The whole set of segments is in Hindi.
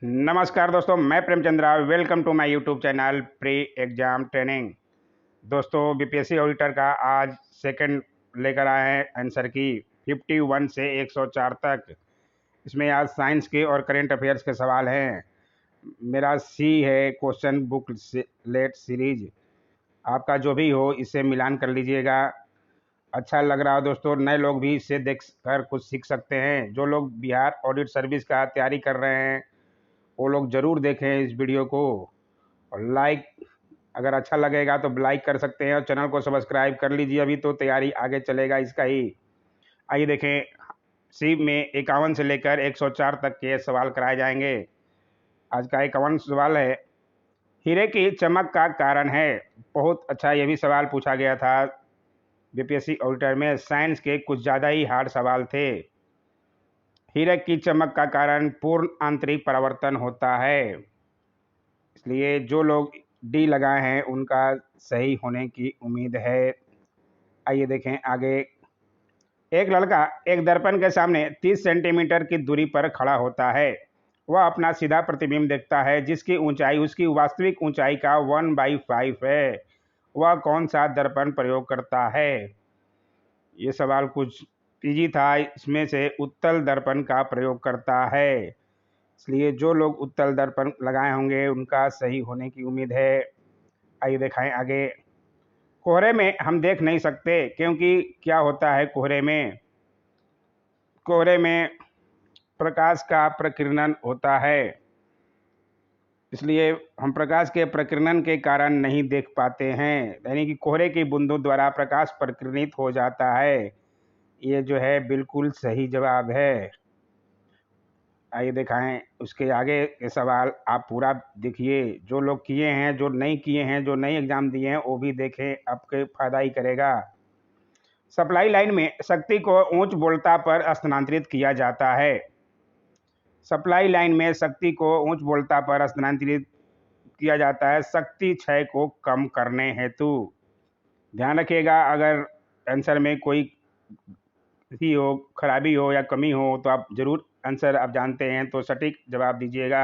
नमस्कार दोस्तों, मैं Premchandra. Welcome to my YouTube channel pre exam training. दोस्तों, बीपीएससी ऑडिटर का आज सेकंड लेकर आए हैं आंसर की 51 से 104 तक। इसमें आज साइंस के और करेंट अफेयर्स के सवाल हैं। मेरा सी है क्वेश्चन बुक लेट सीरीज। आपका जो भी हो इससे मिलान कर लीजिएगा। अच्छा लग रहा हो दोस्तों, नए लोग भी इससे देख कर कुछ सीख सकते हैं। जो लोग बिहार ऑडिट सर्विस का तैयारी कर रहे हैं वो लोग ज़रूर देखें इस वीडियो को। और लाइक, अगर अच्छा लगेगा तो लाइक कर सकते हैं और चैनल को सब्सक्राइब कर लीजिए। अभी तो तैयारी आगे चलेगा इसका ही। आइए देखें, सी में 51 से लेकर 104 तक के सवाल कराए जाएंगे। आज का 51 सवाल है, हीरे की चमक का कारण है। बहुत अच्छा, ये भी सवाल पूछा गया था बीपीएससी ऑडिटर में। साइंस के कुछ ज़्यादा ही हार्ड सवाल थे। हीरे की चमक का कारण पूर्ण आंतरिक परावर्तन होता है। इसलिए जो लोग डी लगाए हैं उनका सही होने की उम्मीद है। आइए देखें आगे। एक लड़का एक दर्पण के सामने 30 सेंटीमीटर की दूरी पर खड़ा होता है। वह अपना सीधा प्रतिबिंब देखता है जिसकी ऊंचाई उसकी वास्तविक ऊंचाई का 1/5 है। वह कौन सा दर्पण प्रयोग करता है? ये सवाल कुछ इजी था। इसमें से उत्तल दर्पण का प्रयोग करता है। इसलिए जो लोग उत्तल दर्पण लगाए होंगे उनका सही होने की उम्मीद है। आइए दिखाएं आगे। कोहरे में हम देख नहीं सकते क्योंकि क्या होता है कोहरे में? कोहरे में प्रकाश का प्रकीर्णन होता है, इसलिए हम प्रकाश के प्रकीर्णन के कारण नहीं देख पाते हैं। यानी कि कोहरे की बूंदों द्वारा प्रकाश प्रकीर्णित हो जाता है। ये जो है बिल्कुल सही जवाब है। आइए दिखाएं उसके आगे के सवाल आप पूरा देखिए। जो लोग किए हैं, जो नहीं किए हैं, जो नई एग्जाम दिए हैं वो भी देखें, आपके फायदा ही करेगा। सप्लाई लाइन में शक्ति को उच्च वोल्टता पर स्थानांतरित किया जाता है। सप्लाई लाइन में शक्ति को उच्च वोल्टता पर स्थानांतरित किया जाता है शक्ति क्षय को कम करने हेतु। ध्यान रखिएगा, अगर आंसर में कोई ही हो, खराबी हो या कमी हो तो आप जरूर, आंसर आप जानते हैं तो सटीक जवाब दीजिएगा।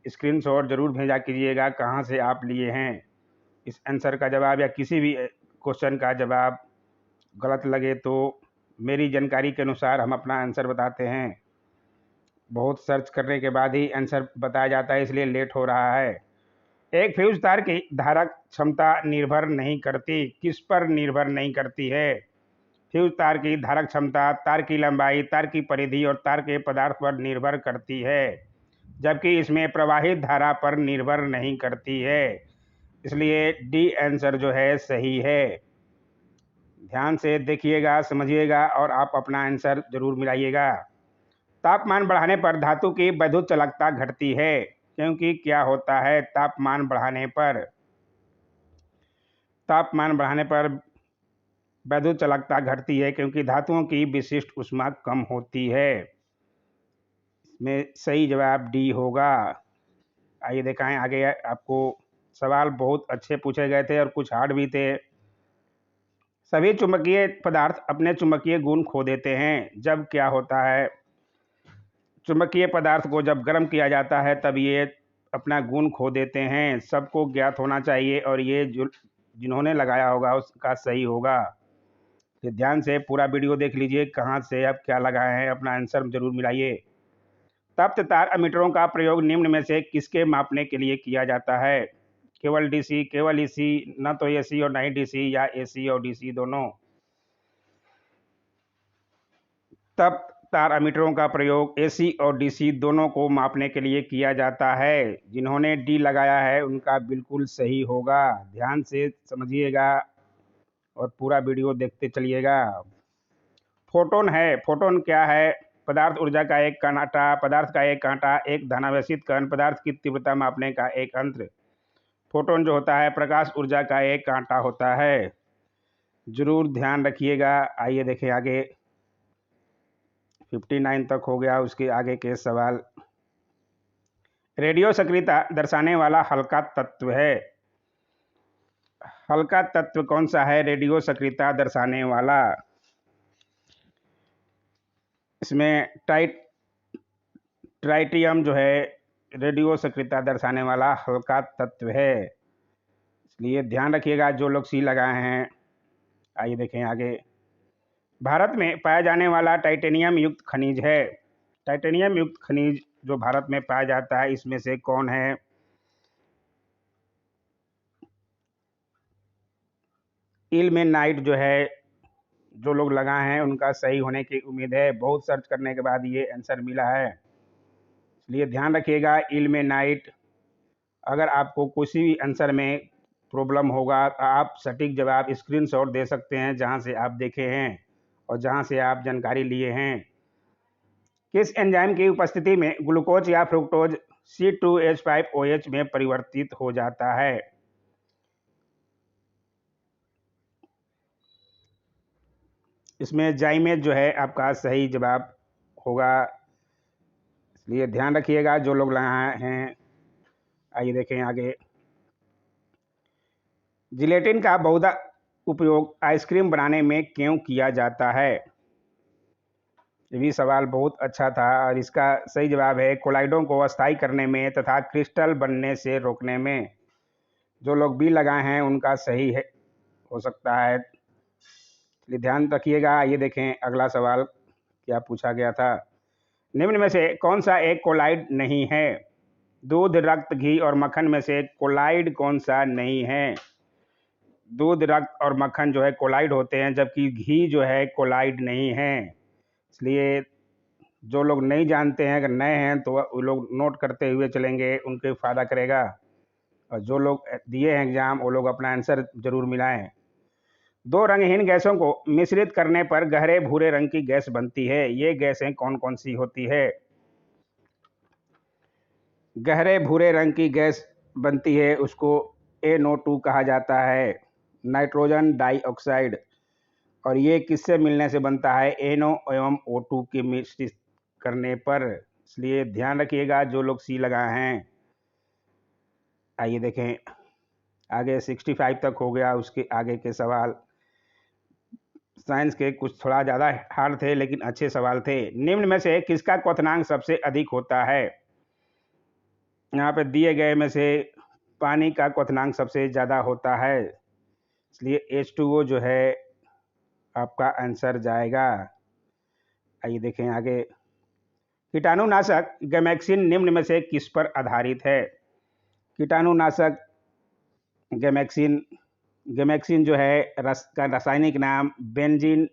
स्क्रीनशॉट जरूर भेजा कीजिएगा कहाँ से आप लिए हैं इस आंसर का जवाब, या किसी भी क्वेश्चन का जवाब गलत लगे तो मेरी जानकारी के अनुसार हम अपना आंसर बताते हैं। बहुत सर्च करने के बाद ही आंसर बताया जाता है, इसलिए लेट हो रहा है। एक फ्यूज तार की धारक क्षमता निर्भर नहीं करती। किस पर निर्भर नहीं करती है? फ्यूज तार की धारक क्षमता तार की लंबाई, तार की परिधि और तार के पदार्थ पर निर्भर करती है, जबकि इसमें प्रवाहित धारा पर निर्भर नहीं करती है। इसलिए डी आंसर जो है सही है। ध्यान से देखिएगा, समझिएगा और आप अपना आंसर जरूर मिलाइएगा। तापमान बढ़ाने पर धातु की वैद्युत चालकता घटती है, क्योंकि क्या होता है तापमान बढ़ाने पर? तापमान बढ़ाने पर वैद्युत चालकता घटती है क्योंकि धातुओं की विशिष्ट ऊष्मा कम होती है। इसमें सही जवाब डी होगा। आइए दिखाएं आगे। आपको सवाल बहुत अच्छे पूछे गए थे और कुछ हार्ड भी थे। सभी चुंबकीय पदार्थ अपने चुंबकीय गुण खो देते हैं जब क्या होता है? चुंबकीय पदार्थ को जब गर्म किया जाता है तब ये अपना गुण खो देते हैं। सबको ज्ञात होना चाहिए और ये जो जिन्होंने लगाया होगा उसका सही होगा। तो ध्यान से पूरा वीडियो देख लीजिए, कहाँ से आप क्या लगाए हैं, अपना आंसर जरूर मिलाइए। तप्त तार एमीटरों का प्रयोग निम्न में से किसके मापने के लिए किया जाता है? केवल डीसी, केवल एसी, न तो एसी और न ही डीसी, या एसी और डीसी दोनों? तप्त तार एमीटरों का प्रयोग एसी और डीसी दोनों को मापने के लिए किया जाता है। जिन्होंने डी लगाया है उनका बिल्कुल सही होगा। ध्यान से समझिएगा और पूरा वीडियो देखते चलिएगा। फोटोन है। फोटोन क्या है? पदार्थ ऊर्जा का एक कांटा, पदार्थ का एक कांटा, एक धनावेशित कण, पदार्थ की तीव्रता मापने का एक यंत्र। फोटोन जो होता है प्रकाश ऊर्जा का एक कांटा होता है। जरूर ध्यान रखिएगा। आइए देखें आगे। 59 तक हो गया, उसके आगे के सवाल। रेडियो सक्रियता दर्शाने वाला हल्का तत्व है। हल्का तत्व कौन सा है रेडियो सक्रियता दर्शाने वाला? इसमें ट्राइटियम जो है रेडियो सक्रियता दर्शाने वाला हल्का तत्व है, इसलिए ध्यान रखिएगा जो लोग सी लगाए हैं। आइए देखें आगे। भारत में पाया जाने वाला टाइटेनियम युक्त खनिज है। टाइटेनियम युक्त खनिज जो भारत में पाया जाता है इसमें से कौन है? इल्मेनाइट जो है, जो लोग लगाए हैं उनका सही होने की उम्मीद है। बहुत सर्च करने के बाद ये आंसर मिला है, इसलिए ध्यान रखिएगा इल्मेनाइट। अगर आपको किसी भी आंसर में प्रॉब्लम होगा तो आप सटीक जवाब स्क्रीनशॉट दे सकते हैं जहां से आप देखे हैं और जहां से आप जानकारी लिए हैं। किस एंजाइम की उपस्थिति में ग्लूकोज या फ्रुक्टोज C2H5OH में परिवर्तित हो जाता है? इसमें जाइमेज जो है आपका सही जवाब होगा, इसलिए ध्यान रखिएगा जो लोग लगाए हैं। आइए देखें आगे। जिलेटिन का बहुधा उपयोग आइसक्रीम बनाने में क्यों किया जाता है? ये भी सवाल बहुत अच्छा था और इसका सही जवाब है कोलाइडों को अस्थायी करने में तथा क्रिस्टल बनने से रोकने में। जो लोग बी लगाए हैं उनका सही है हो सकता है, इसलिए ध्यान रखिएगा। ये देखें अगला सवाल क्या पूछा गया था। निम्न में से कौन सा एक कोलाइड नहीं है? दूध, रक्त, घी और मक्खन में से कोलाइड कौन सा नहीं है? दूध, रक्त और मक्खन जो है कोलाइड होते हैं, जबकि घी जो है कोलाइड नहीं है। इसलिए जो लोग नहीं जानते हैं, अगर नए हैं तो वो लोग नोट करते हुए चलेंगे, उनके फ़ायदा करेगा। और जो लोग दिए हैं एग्ज़ाम वो लोग अपना आंसर ज़रूर मिलाएं। दो रंगहीन गैसों को मिश्रित करने पर गहरे भूरे रंग की गैस बनती है। ये गैसें कौन कौन सी होती है? गहरे भूरे रंग की गैस बनती है उसको NO2 कहा जाता है, नाइट्रोजन डाइऑक्साइड। और ये किससे मिलने से बनता है? NO एवं O2 के मिश्रित करने पर, इसलिए ध्यान रखिएगा जो लोग सी लगाए हैं। आइए देखें आगे। 65 तक हो गया, उसके आगे के सवाल साइंस के कुछ थोड़ा ज़्यादा हार्ड थे लेकिन अच्छे सवाल थे। निम्न में से किसका क्वथनांक सबसे अधिक होता है? यहाँ पे दिए गए में से पानी का क्वथनांक सबसे ज़्यादा होता है, इसलिए H2O जो है आपका आंसर जाएगा। आइए देखें आगे। कीटाणुनाशक गैमेक्सिन निम्न में से किस पर आधारित है? कीटाणुनाशक गैमेक्सिन जो है का रासायनिक नाम बेंजीन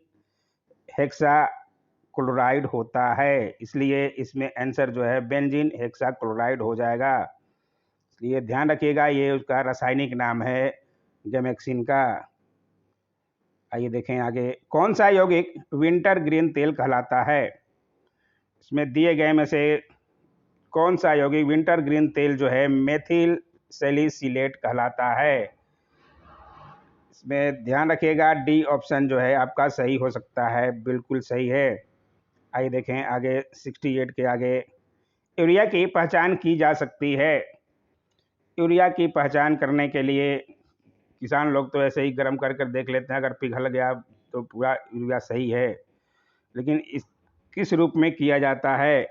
हेक्साक्लोराइड होता है, इसलिए इसमें आंसर जो है बेंजीन हेक्साक्लोराइड हो जाएगा। इसलिए ध्यान रखिएगा ये उसका रासायनिक नाम है गैमेक्सिन का। आइए देखें आगे। कौन सा यौगिक विंटर ग्रीन तेल कहलाता है? इसमें दिए गए में से कौन सा यौगिक विंटर ग्रीन तेल जो है मेथिल सैलिसिलेट कहलाता है? इसमें ध्यान रखिएगा डी ऑप्शन जो है आपका सही हो सकता है, बिल्कुल सही है। आइए देखें आगे। 68 के आगे। यूरिया की पहचान की जा सकती है। यूरिया की पहचान करने के लिए किसान लोग तो ऐसे ही गर्म कर कर देख लेते हैं, अगर पिघल गया तो पूरा यूरिया सही है, लेकिन इस किस रूप में किया जाता है?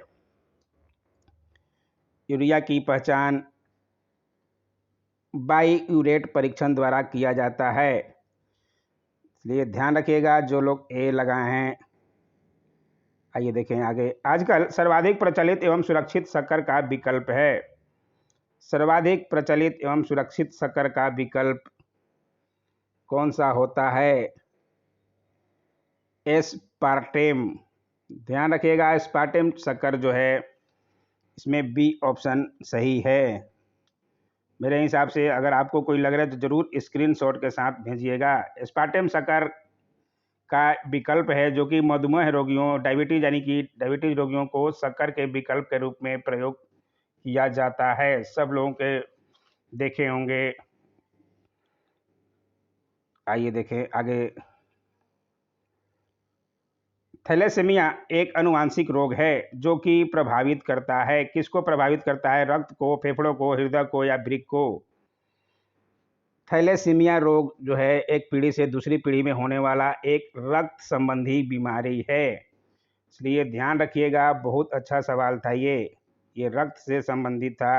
यूरिया की पहचान बाईयूरेट परीक्षण द्वारा किया जाता है, इसलिए ध्यान रखिएगा जो लोग ए लगाए हैं। आइए देखें आगे। आजकल सर्वाधिक प्रचलित एवं सुरक्षित शक्कर का विकल्प है। सर्वाधिक प्रचलित एवं सुरक्षित शक्कर का विकल्प कौन सा होता है? एस्पार्टेम। ध्यान रखिएगा एस्पार्टेम शक्कर जो है इसमें बी ऑप्शन सही है। मेरे हिसाब से अगर आपको कोई लग रहा है तो ज़रूर स्क्रीनशॉट के साथ भेजिएगा। एस्पार्टेम शक्कर का विकल्प है जो कि मधुमेह रोगियों, डायबिटीज यानी कि डायबिटीज रोगियों को शक्कर के विकल्प के रूप में प्रयोग किया जाता है। सब लोगों के देखे होंगे। आइए देखें आगे। थैलेसीमिया एक आनुवांशिक रोग है जो कि प्रभावित करता है, किसको प्रभावित करता है? रक्त को, फेफड़ों को, हृदय को या वृक्क को? थैलेसीमिया रोग जो है एक पीढ़ी से दूसरी पीढ़ी में होने वाला एक रक्त संबंधी बीमारी है, इसलिए ध्यान रखिएगा। बहुत अच्छा सवाल था ये। ये रक्त से संबंधित था।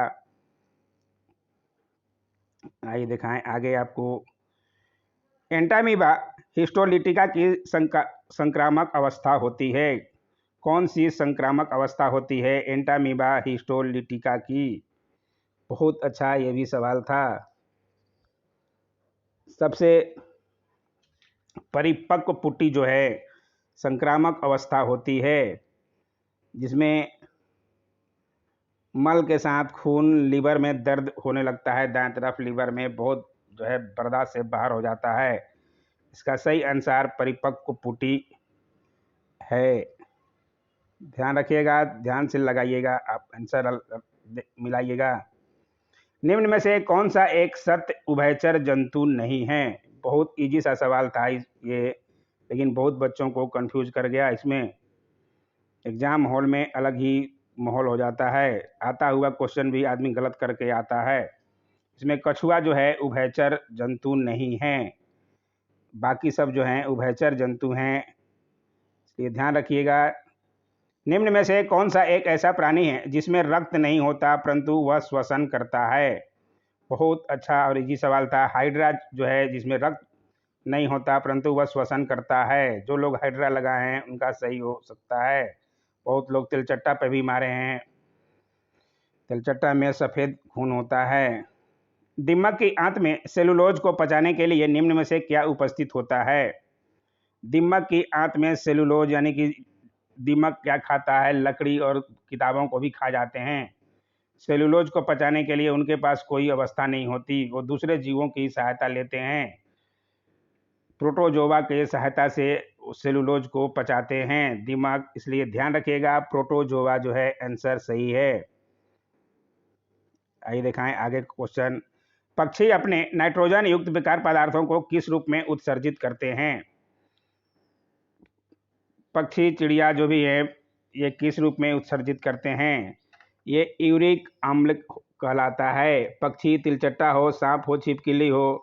आइए दिखाएं आगे आपको। एंटामीबा हिस्टोलिटिका की संक्रामक अवस्था होती है। कौन सी संक्रामक अवस्था होती है एंटामीबा हिस्टोलिटिका की? बहुत अच्छा, ये भी सवाल था। सबसे परिपक्व पुट्टी जो है संक्रामक अवस्था होती है, जिसमें मल के साथ खून, लीवर में दर्द होने लगता है, दाएं तरफ लीवर में बहुत जो है बर्दाश्त से बाहर हो जाता है। इसका सही आंसर परिपक्व पुट्टी है। ध्यान रखिएगा, ध्यान से लगाइएगा, आप आंसर मिलाइएगा। निम्न में से कौन सा एक सत्य उभयचर जंतु नहीं है? बहुत इजी सा सवाल था ये, लेकिन बहुत बच्चों को कंफ्यूज कर गया। इसमें एग्जाम हॉल में अलग ही माहौल हो जाता है, आता हुआ क्वेश्चन भी आदमी गलत करके आता है। इसमें कछुआ जो है उभयचर जंतु नहीं है, बाकी सब जो हैं उभयचर जंतु हैं, इसलिए ध्यान रखिएगा। निम्न में से कौन सा एक ऐसा प्राणी है जिसमें रक्त नहीं होता परंतु वह श्वसन करता है? बहुत अच्छा और इजी सवाल था। हाइड्रा जो है जिसमें रक्त नहीं होता परंतु वह श्वसन करता है। जो लोग हाइड्रा लगाए हैं उनका सही हो सकता है। बहुत लोग तिलचट्टा पे भी मारे हैं, तिलचट्टा में सफ़ेद खून होता है। दीमक की आंत में सेलुलोज को पचाने के लिए निम्न में से क्या उपस्थित होता है? दीमक की आंत में सेलुलोज यानी कि दीमक क्या खाता है? लकड़ी और किताबों को भी खा जाते हैं। सेलुलोज को पचाने के लिए उनके पास कोई अवस्था नहीं होती, वो दूसरे जीवों की सहायता लेते हैं, प्रोटोजोआ के सहायता से सेलुलोज को पचाते हैं दीमक, इसलिए ध्यान रखिएगा प्रोटोजोआ जो है आंसर सही है। आइए दिखाएं आगे क्वेश्चन। पक्षी अपने नाइट्रोजन युक्त विकार पदार्थों को किस रूप में उत्सर्जित करते हैं? पक्षी, चिड़िया जो भी है, ये किस रूप में उत्सर्जित करते हैं? ये यूरिक अम्ल कहलाता है। पक्षी, तिलचट्टा हो, सांप हो, छिपकली हो,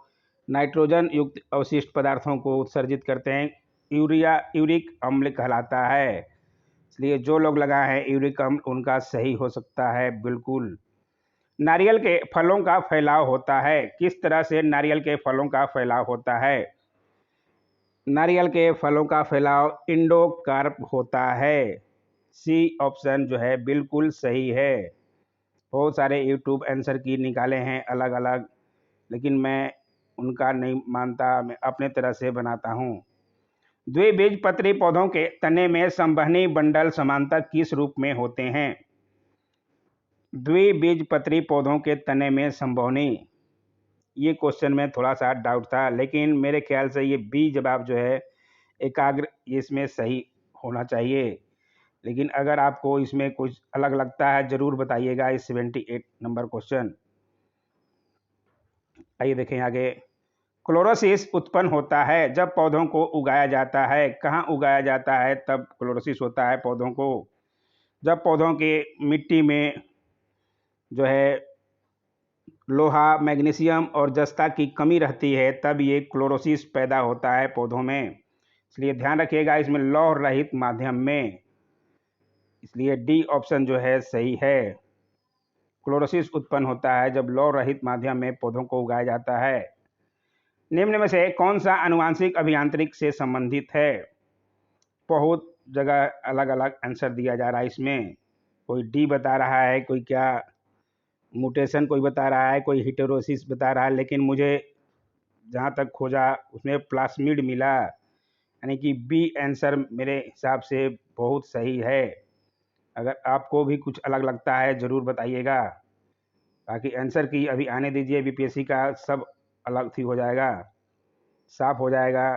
नाइट्रोजन युक्त अवशिष्ट पदार्थों को उत्सर्जित करते हैं, यूरिक अम्ल कहलाता है। इसलिए जो लोग लगाए हैं यूरिक अम्ल उनका सही हो सकता है बिल्कुल। नारियल के फलों का फैलाव होता है, किस तरह से नारियल के फलों का फैलाव होता है? नारियल के फलों का फैलाव इंडोकार्प होता है। सी ऑप्शन जो है बिल्कुल सही है। बहुत सारे यूट्यूब आंसर की निकाले हैं अलग अलग, लेकिन मैं उनका नहीं मानता, मैं अपने तरह से बनाता हूँ। द्विबीजपत्री पौधों के तने में संवहनी बंडल समांतर किस रूप में होते हैं? द्विबीजपत्री पौधों के तने में संवहनी, ये क्वेश्चन में थोड़ा सा डाउट था, लेकिन मेरे ख्याल से ये बी जवाब जो है एकाग्र, इसमें सही होना चाहिए। लेकिन अगर आपको इसमें कुछ अलग लगता है जरूर बताइएगा। इस 78 नंबर क्वेश्चन। आइए देखें आगे। क्लोरोसिस उत्पन्न होता है जब पौधों को उगाया जाता है। कहाँ उगाया जाता है तब क्लोरोसिस होता है पौधों को? जब पौधों के मिट्टी में जो है लोहा, मैग्नीशियम और जस्ता की कमी रहती है तब ये क्लोरोसिस पैदा होता है पौधों में। इसलिए ध्यान रखिएगा इसमें लौह रहित माध्यम में, इसलिए डी ऑप्शन जो है सही है। क्लोरोसिस उत्पन्न होता है जब लौह रहित माध्यम में पौधों को उगाया जाता है। निम्न में से कौन सा आनुवांशिक अभियांत्रिक से संबंधित है? बहुत जगह अलग अलग आंसर दिया जा रहा है इसमें। कोई डी बता रहा है, कोई क्या म्यूटेशन कोई बता रहा है, कोई हिटेरोसिस बता रहा है, लेकिन मुझे जहाँ तक खोजा उसमें प्लास्मिड मिला, यानी कि बी आंसर मेरे हिसाब से बहुत सही है। अगर आपको भी कुछ अलग लगता है ज़रूर बताइएगा। बाकी आंसर की अभी आने दीजिए, बीपीएससी का सब अलग ही हो जाएगा, साफ हो जाएगा।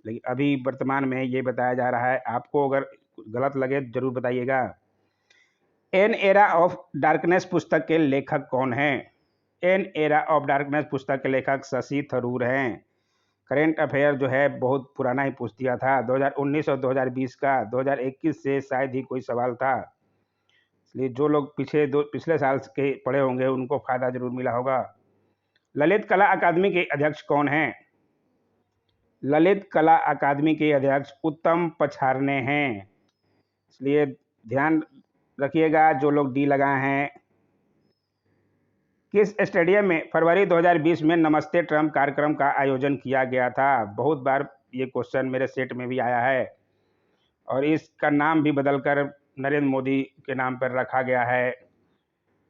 लेकिन अभी वर्तमान में ये बताया जा रहा है, आपको अगर गलत लगे ज़रूर बताइएगा। एन एरा ऑफ डार्कनेस पुस्तक के लेखक कौन हैं? एन एरा ऑफ डार्कनेस पुस्तक के लेखक शशि थरूर हैं। करेंट अफेयर जो है बहुत पुराना ही पूछ दिया था, 2019 और 2020 का, 2021 से शायद ही कोई सवाल था। इसलिए जो लोग पिछले साल के पढ़े होंगे उनको फ़ायदा जरूर मिला होगा। ललित कला अकादमी के अध्यक्ष कौन हैं? ललित कला अकादमी के अध्यक्ष उत्तम पछारने हैं। इसलिए ध्यान रखिएगा जो लोग डी लगाए हैं। किस स्टेडियम में फरवरी 2020 में नमस्ते ट्रंप कार्यक्रम का आयोजन किया गया था? बहुत बार ये क्वेश्चन मेरे सेट में भी आया है और इसका नाम भी बदलकर नरेंद्र मोदी के नाम पर रखा गया है।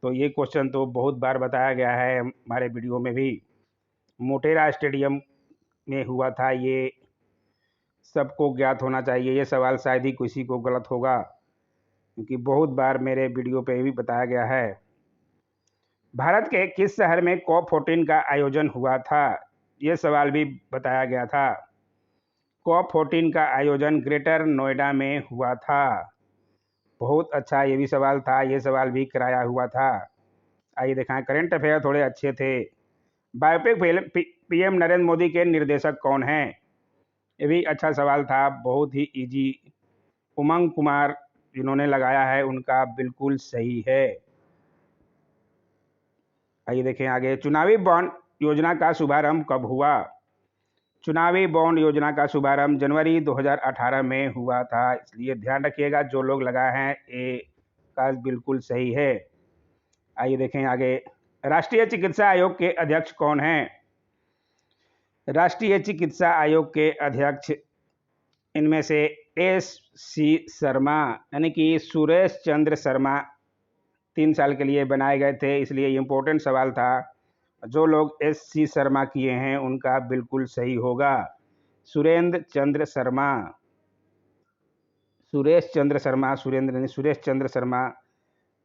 तो ये क्वेश्चन तो बहुत बार बताया गया है हमारे वीडियो में भी। मोटेरा स्टेडियम में हुआ था, ये सबको ज्ञात होना चाहिए। ये सवाल शायद ही किसी को गलत होगा क्योंकि बहुत बार मेरे वीडियो पे भी बताया गया है। भारत के किस शहर में कॉप 14 का आयोजन हुआ था? ये सवाल भी बताया गया था। कॉप 14 का आयोजन ग्रेटर नोएडा में हुआ था। बहुत अच्छा ये भी सवाल था, ये सवाल भी कराया हुआ था। आइए दिखाएं, करंट अफेयर थोड़े अच्छे थे। Biopic film PM Narendra Modi के निर्देशक कौन हैं? ये भी अच्छा सवाल था, बहुत ही इजी। उमंग कुमार जिन्होंने लगाया है उनका बिल्कुल सही है। आइए देखें आगे, चुनावी बॉन्ड योजना का शुभारंभ कब हुआ? चुनावी बॉन्ड योजना का शुभारंभ जनवरी 2018 में हुआ था, इसलिए ध्यान रखिएगा जो लोग लगाए हैं ए का बिल्कुल सही है। आइए देखें आगे, राष्ट्रीय चिकित्सा आयोग के अध्यक्ष कौन हैं? राष्ट्रीय चिकित्सा आयोग के अध्यक्ष इनमें से एस.सी. शर्मा यानी कि सुरेश चंद्र शर्मा 3 साल के लिए बनाए गए थे, इसलिए इम्पोर्टेंट सवाल था। जो लोग एस.सी. शर्मा किए हैं उनका बिल्कुल सही होगा। सुरेंद्र चंद्र शर्मा, सुरेश चंद्र शर्मा, सुरेंद्र नहीं सुरेश चंद्र शर्मा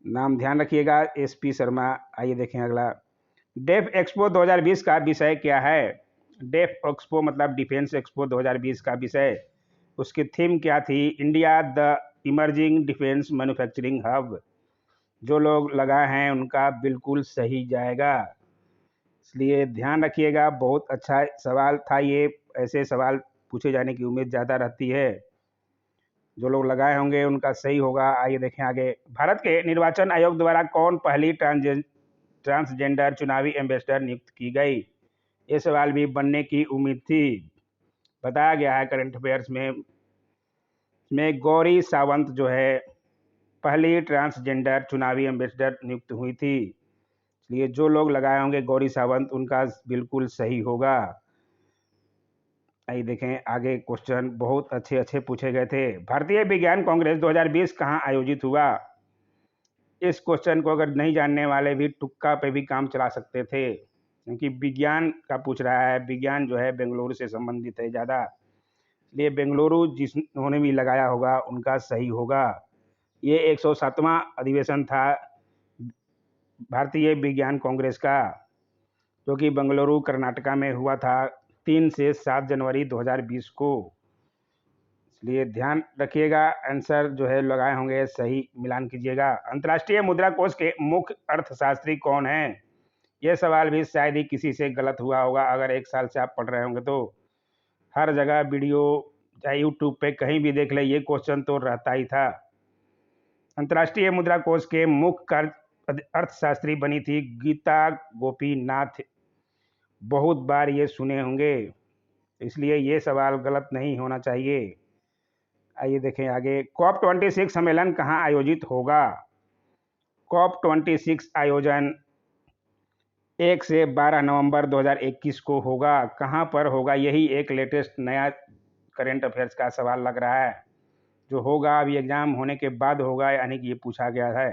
नाम ध्यान रखिएगा। एस.पी. शर्मा। आइए देखें अगला, डेफ एक्सपो 2020 का विषय क्या है? डेफ एक्सपो मतलब डिफेंस एक्सपो 2020 का विषय, उसकी थीम क्या थी? India the emerging defence manufacturing hub. जो लोग लगाए हैं उनका बिल्कुल सही जाएगा, इसलिए ध्यान रखिएगा। बहुत अच्छा सवाल था ये, ऐसे सवाल पूछे जाने की उम्मीद ज़्यादा रहती है। जो लोग लगाए होंगे उनका सही होगा। आइए देखें आगे, भारत के निर्वाचन आयोग द्वारा कौन पहली ट्रांसजेंडर चुनावी एम्बेसडर नियुक्त की गई? ये सवाल भी बनने की उम्मीद थी, बताया गया है करंट अफेयर्स में गौरी सावंत जो है पहली ट्रांसजेंडर चुनावी एम्बेसडर नियुक्त हुई थी, इसलिए जो लोग लगाए होंगे गौरी सावंत उनका बिल्कुल सही होगा। आइए देखें आगे, क्वेश्चन बहुत अच्छे अच्छे पूछे गए थे। भारतीय विज्ञान कांग्रेस 2020 कहाँ आयोजित हुआ? इस क्वेश्चन को अगर नहीं जानने वाले भी तुक्का पे भी काम चला सकते थे, क्योंकि विज्ञान का पूछ रहा है। विज्ञान जो है बेंगलुरु से संबंधित है ज़्यादा, इसलिए बेंगलुरु जिन्होंने भी लगाया होगा उनका सही होगा। ये 107वां अधिवेशन था भारतीय विज्ञान कांग्रेस का, जो कि बेंगलुरु कर्नाटका में हुआ था 3 से 7 जनवरी 2020 को। इसलिए ध्यान रखिएगा, आंसर जो है लगाए होंगे सही मिलान कीजिएगा। अंतर्राष्ट्रीय मुद्रा कोष के मुख्य अर्थशास्त्री कौन हैं? यह सवाल भी शायद ही किसी से गलत हुआ होगा। अगर 1 साल से आप पढ़ रहे होंगे तो हर जगह वीडियो चाहे यूट्यूब पे कहीं भी देख ले, ये क्वेश्चन तो रहता ही था। अंतर्राष्ट्रीय मुद्रा कोष के मुख्य अर्थशास्त्री बनी थी गीता गोपीनाथ। बहुत बार ये सुने होंगे, इसलिए ये सवाल गलत नहीं होना चाहिए। आइए देखें आगे, कॉप 26 सम्मेलन कहाँ आयोजित होगा? कॉप 26 आयोजन 1 से 12 नवंबर 2021 को होगा। कहाँ पर होगा? यही एक लेटेस्ट नया करंट अफेयर्स का सवाल लग रहा है, जो होगा अभी एग्जाम होने के बाद होगा, यानी कि ये पूछा गया है,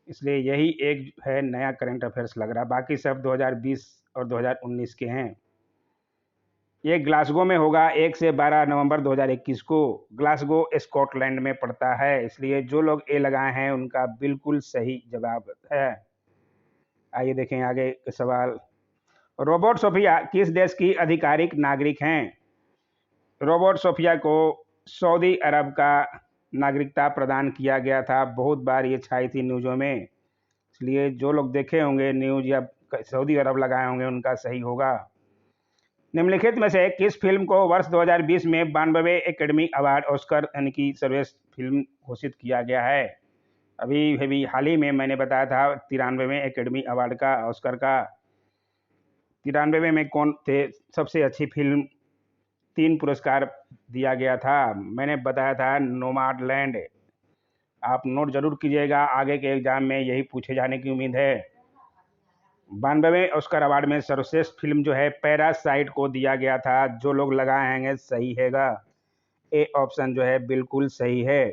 इसलिए यही एक है नया करंट अफेयर्स लग रहा है। बाकी सब 2020 और 2019 के हैं। ये ग्लासगो में होगा 1 से 12 नवंबर 2021 को। ग्लासगो स्कॉटलैंड में पड़ता है, इसलिए जो लोग ए लगाए हैं उनका बिल्कुल सही जवाब है। आइए देखें आगे के सवाल, रोबोट सोफिया किस देश की आधिकारिक नागरिक हैं? रोबोट सोफिया को सऊदी अरब का नागरिकता प्रदान किया गया था। बहुत बार ये छाई थी न्यूज़ों में, इसलिए जो लोग देखे होंगे न्यूज़ या सऊदी अरब लगाए होंगे उनका सही होगा। निम्नलिखित में से किस फिल्म को वर्ष 2020 में 92वें एकेडमी अवार्ड ऑस्कर यानी कि सर्वश्रेष्ठ फिल्म घोषित किया गया है? अभी हाल ही में मैंने बताया था 93वें एकेडमी अवार्ड का, ऑस्कर का। 93वें में कौन थे? सबसे अच्छी फिल्म 3 पुरस्कार दिया गया था। मैंने बताया था नोमाडलैंड, आप नोट जरूर कीजिएगा, आगे के एग्जाम में यही पूछे जाने की उम्मीद है। 92वें ऑस्कर अवार्ड में सर्वश्रेष्ठ फिल्म जो है पैरासाइट को दिया गया था। जो लोग लगाएंगे सही हैगा, ए ऑप्शन जो है बिल्कुल सही है।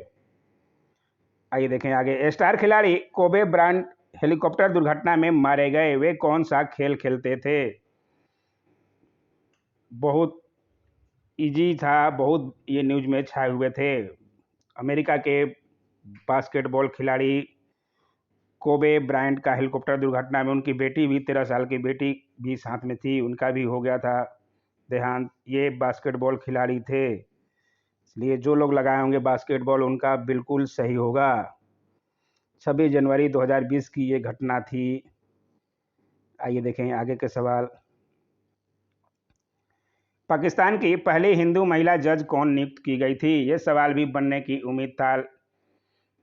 आइए देखें आगे। स्टार खिलाड़ी कोबे ब्रायंट हेलीकॉप्टर दुर्घटना में मारे गए, वे कौन सा खेल खेलते थे? बहुत इजी था, बहुत ये न्यूज में छाए हुए थे। अमेरिका के बास्केटबॉल खिलाड़ी कोबे ब्रायंट का हेलीकॉप्टर दुर्घटना में उनकी बेटी भी 13 साल की बेटी भी साथ में थी, उनका भी हो गया था देहांत। ये बास्केटबॉल खिलाड़ी थे, इसलिए जो लोग लगाए होंगे बास्केटबॉल उनका बिल्कुल सही होगा। 26 जनवरी 2020 की ये घटना थी। आइए देखें आगे के सवाल। पाकिस्तान की पहली हिंदू महिला जज कौन नियुक्त की गई थी? ये सवाल भी बनने की उम्मीद था,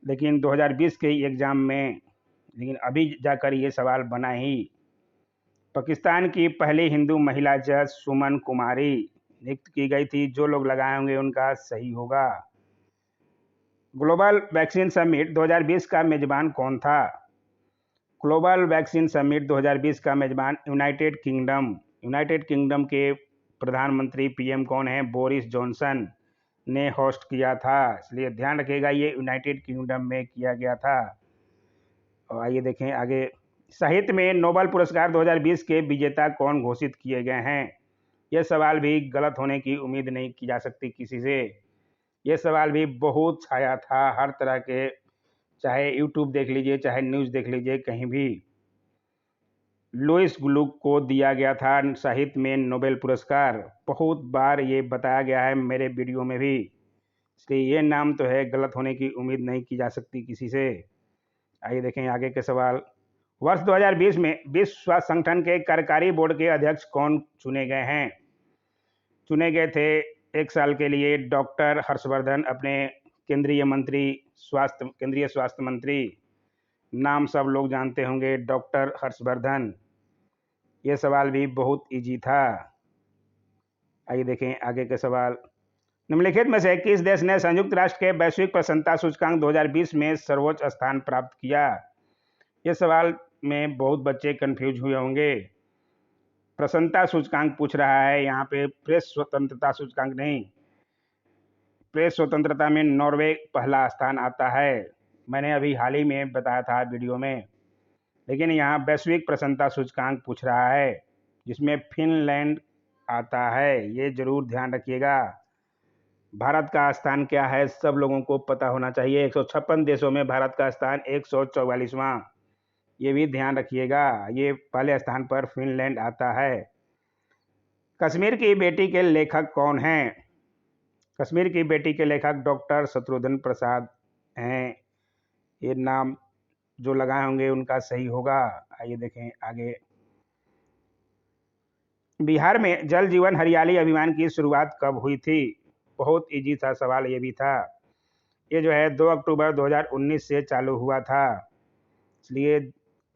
लेकिन 2020 के एग्जाम में, लेकिन अभी जाकर ये सवाल बना ही। पाकिस्तान की पहली हिंदू महिला जज सुमन कुमारी नियुक्त की गई थी। जो लोग लगाए होंगे उनका सही होगा। ग्लोबल वैक्सीन समिट 2020 का मेजबान कौन था? ग्लोबल वैक्सीन समिट 2020 का मेजबान यूनाइटेड किंगडम। यूनाइटेड किंगडम के प्रधानमंत्री पीएम कौन है? बोरिस जॉनसन ने होस्ट किया था, इसलिए ध्यान रखिएगा ये यूनाइटेड किंगडम में किया गया था। और आइए देखें आगे। साहित्य में नोबेल पुरस्कार 2020 के विजेता कौन घोषित किए गए हैं? यह सवाल भी गलत होने की उम्मीद नहीं की जा सकती किसी से। ये सवाल भी बहुत छाया था हर तरह के, चाहे यूट्यूब देख लीजिए, चाहे न्यूज़ देख लीजिए, कहीं भी। लुईस ग्लुक को दिया गया था साहित्य में नोबेल पुरस्कार। बहुत बार ये बताया गया है मेरे वीडियो में भी, इसलिए ये नाम तो है, गलत होने की उम्मीद नहीं की जा सकती किसी से। आइए देखें आगे के सवाल। वर्ष 2020 में विश्व स्वास्थ्य संगठन के कार्यकारी बोर्ड के अध्यक्ष कौन चुने गए हैं? चुने गए थे एक साल के लिए डॉक्टर हर्षवर्धन, अपने केंद्रीय स्वास्थ्य मंत्री। नाम सब लोग जानते होंगे, डॉक्टर हर्षवर्धन। ये सवाल भी बहुत इजी था। आइए देखें आगे के सवाल। निम्नलिखित में से किस देश ने संयुक्त राष्ट्र के वैश्विक प्रसन्नता सूचकांक 2020 में सर्वोच्च स्थान प्राप्त किया? ये सवाल में बहुत बच्चे कंफ्यूज हुए होंगे। प्रसन्नता सूचकांक पूछ रहा है, यहाँ पे प्रेस स्वतंत्रता सूचकांक नहीं। प्रेस स्वतंत्रता में नॉर्वे पहला स्थान आता है, मैंने अभी हाल ही में बताया था वीडियो में। लेकिन यहाँ वैश्विक प्रसन्नता सूचकांक पूछ रहा है, जिसमें फिनलैंड आता है, ये जरूर ध्यान रखिएगा। भारत का स्थान क्या है सब लोगों को पता होना चाहिए। 156 देशों में भारत का स्थान 144वां, ये भी ध्यान रखिएगा। ये पहले स्थान पर फिनलैंड आता है। कश्मीर की बेटी के लेखक कौन हैं? कश्मीर की बेटी के लेखक डॉक्टर शत्रुघ्न प्रसाद हैं। ये नाम जो लगाए होंगे उनका सही होगा। आइए देखें आगे। बिहार में जल जीवन हरियाली अभियान की शुरुआत कब हुई थी? बहुत इजी था सवाल ये भी था। ये जो है 2 अक्टूबर 2019 से चालू हुआ था, इसलिए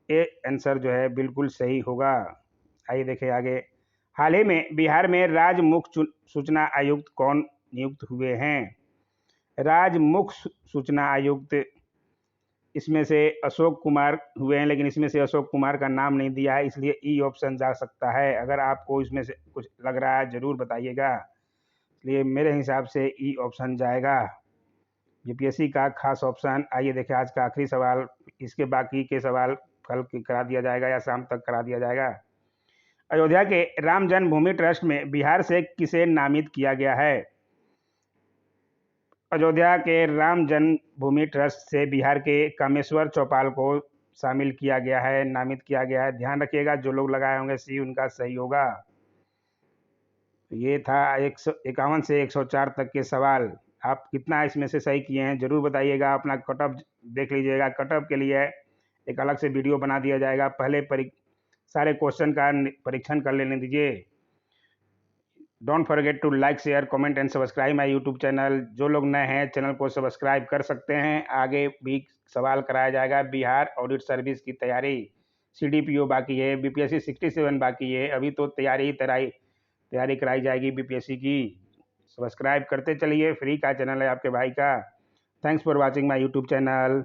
ये आंसर जो है बिल्कुल सही होगा। आइए देखें आगे। हाल ही में बिहार में राज्य मुख्य सूचना आयुक्त कौन नियुक्त हुए हैं? राज्य मुख्य सूचना आयुक्त, इसमें से अशोक कुमार हुए हैं, लेकिन इसमें से अशोक कुमार का नाम नहीं दिया है, इसलिए ई ऑप्शन जा सकता है। अगर आपको इसमें से कुछ लग रहा है जरूर बताइएगा, इसलिए मेरे हिसाब से ई ऑप्शन जाएगा, यूपीएससी का खास ऑप्शन। आइए देखें आज का आखिरी सवाल, इसके बाकी के सवाल कल करा दिया जाएगा या शाम तक करा दिया जाएगा। अयोध्या के राम जन्मभूमि ट्रस्ट में बिहार से किसे नामित किया गया है? अयोध्या के राम जन्मभूमि ट्रस्ट से बिहार के कामेश्वर चौपाल को शामिल किया गया है, नामित किया गया है। ध्यान रखिएगा जो लोग लगाए होंगे सी उनका सही होगा। ये था 151 से 104 तक के सवाल। आप कितना इसमें से सही किए हैं जरूर बताइएगा। अपना कट ऑफ देख लीजिएगा, कट ऑफ के लिए एक अलग से वीडियो बना दिया जाएगा। पहले सारे क्वेश्चन का परीक्षण कर लेने दीजिए। Don't forget to like, share, comment and subscribe my YouTube channel. जो लोग नए हैं चैनल को सब्सक्राइब कर सकते हैं। आगे भी सवाल कराया जाएगा। बिहार ऑडिट सर्विस की तैयारी, सीडीपीओ बाकी है, बीपीएससी 67 बाकी है, अभी तो तैयारी कराई जाएगी बीपीएससी की। सब्सक्राइब करते चलिए, फ्री का चैनल है आपके भाई का। Thanks for watching my YouTube channel.